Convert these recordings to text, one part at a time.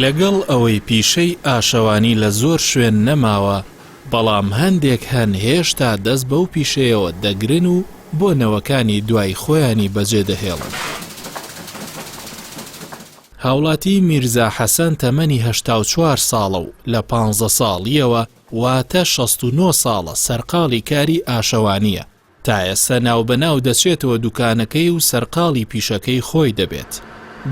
لەگەڵ ئەوەی پیشەی ئاشەوانی لە زۆر شوێن نەماوە، بەڵام هەندێک هەن هێشتا دەست بەو پیشەیەوە دەگرن و بۆ نەوەکانی دوای خۆیانی بەجێ دەهێڵن. هاوڵاتی میرزا حەسەن تەمەنی 84 ساڵە و لە 15 ساڵیەوە واتە 69 ساڵە سەرقاڵی کاری ئاشەوانیە. تا ئێستا ناوبەناو دەچێتەوە دوکانەکەی و سەرقاڵی پیشەکەی خۆی دەبێت.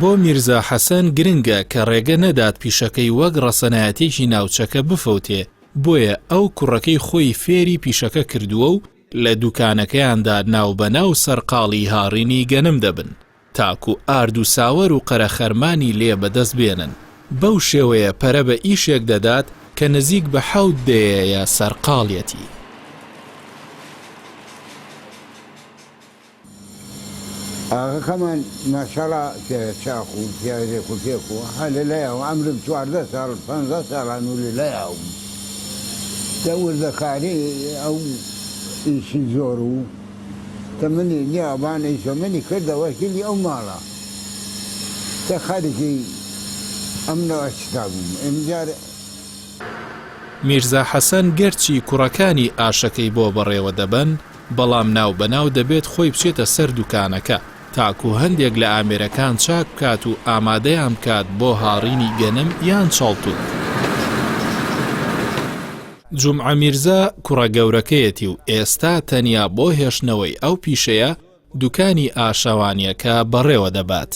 بۆ میرزا حەسەن گرنگە کە ڕێگە نەدات پیشەکەی وەک ڕەسەنایەتێکی ناوچەکە بفەوتێ، بۆیە ئەو کوڕەکەی خۆی فێری پیشەکە کردووە و لە دوکانەکەیاندا ناوبەناو سەرقاڵی هاڕینی گەنم دەبن، تاکو ئارد و ساوەر و قەرەخەرمانی لێ بەدەست بێنن. بەو شێوەیە پەرە بە ئیشێک دەدات کە نزیک بە 7 دەیە سەرقاڵیەتی. ئاغاکەمان ماشەڵا چاق و پیاوێک و پێک و هە لەلایەوە ئەمرم 14 ساڵ 15 ساڵان و لەلایەوە دەوردەکاری ئەو ئیشی زۆر و تەمەنی نیابان ئیشەمەنی کردەوە هیلی ئەو ماڵە کە خەرجی ئەمنەوە شتا بووم ئەمجار. میرزا حەسەن گەرچی کوڕەکانی ئاشەکەی بۆ بەڕێوە دەبەن، بەڵام ناو بەناو دەبێت خۆی بچێتە سەر دوکانەکە تاکو هەندێک لە ئامێرەکان چاک بکات و ئامادەیان بکات بۆ هاڕینی گەنم یان چاڵتوت. جومعە میرزا کوڕە گەورەکەیەتی و ئێستا تەنیا بۆ هێشتنەوەی ئەو پیشەیە دوکانی ئاشەوانیەکە بەڕێوە دەبات.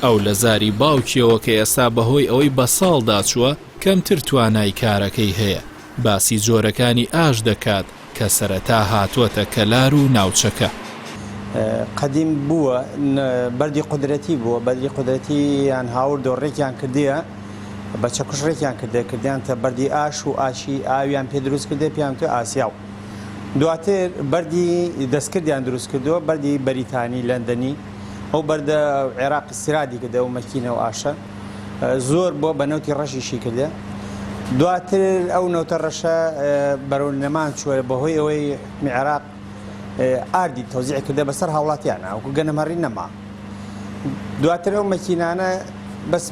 ئەو لە زاری باوکیەوە کە ئێستا بەهۆی ئەوەی بە ساڵدا چووە کەمتر توانای کارەکەی هەیە، باسی جۆرەکانی ئاش دەکات کە سەرەتا هاتووەتە کەلار و ناوچەکە. قەدیم بووە بەردی قودرەتی بووە، بەردی قودرەتی یان هاور دۆڕێکیان کردیە بە چەکوش ڕێکیان کردیانتە بەردی ئاش و ئاشی ئاویان پێ دروست کردێ پیان تو ئاسیاو. دواتر بەردی دەستکردیان دروست کردووە، بەردی بەریتانی لەندەنی ئەو بەردە عێراق استیرادی کردە و مەکینە و ئاشە زۆر بۆ بە نەوتی ڕەشیشی کردێ. دواتر ئەو نەوتە ڕەشە بەرەو نەمان چووە بەهۆی ئەوەی عێراق ئاردی تەوزیع کردە بەسەر هاوڵاتیانە وەکو گەنەمەڕی نەما. دواتر ئەو مەکینانە بەس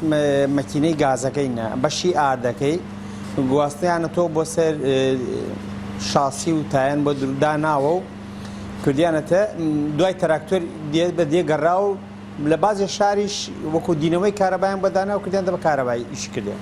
مەکینەی گازەکەینە بەشی ئاردەکەی گواستیانە تۆ بۆ سەر شاسی و تایەن بۆ داناوە و کردیانەتە دوای تراکتۆر بە دێگەڕا و لە بازی شاریش وەکو دینەوەی کارەبایان بەدانا و کردیانە بە کارەبایی ئیش کردێ.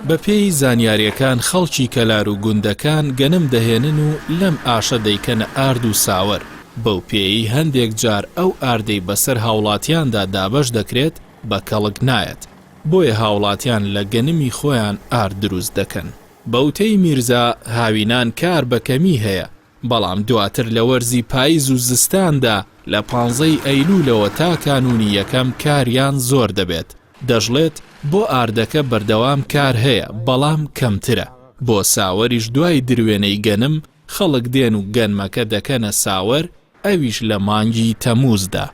بە پێی زانیاریەکان خەڵکی کەلار و گوندەکان گەنم دەهێنن و لەم ئاشە دەیکەنە ئارد و ساوەر. بەو پێی هەندێک جار ئەو ئاردەی بەسەر هاوڵاتیاندا دابەش دەکرێت بە کەڵک نایەت، بۆیە هاوڵاتیان لە گەنمی خۆیان ئارد دروست دەکەن. بەوتەی میرزا هاوینان کار بە کەمی هەیە، بەڵام دواتر لە وەرزی پاییز و زستاندا لە 15 ئەیلولەوە تا کانونی یەکەم کاریان زۆر دەبێت. دەژڵێت بۆ ئاردەکە بەردەوام کار هەیە بەڵام کەمترە. بۆ ساوەریش دوای دروێنەی گەنم خەڵک دێن و گەنمەکە دەکەنە ساوەر، ئەویش لە مانگی تەمووزدا.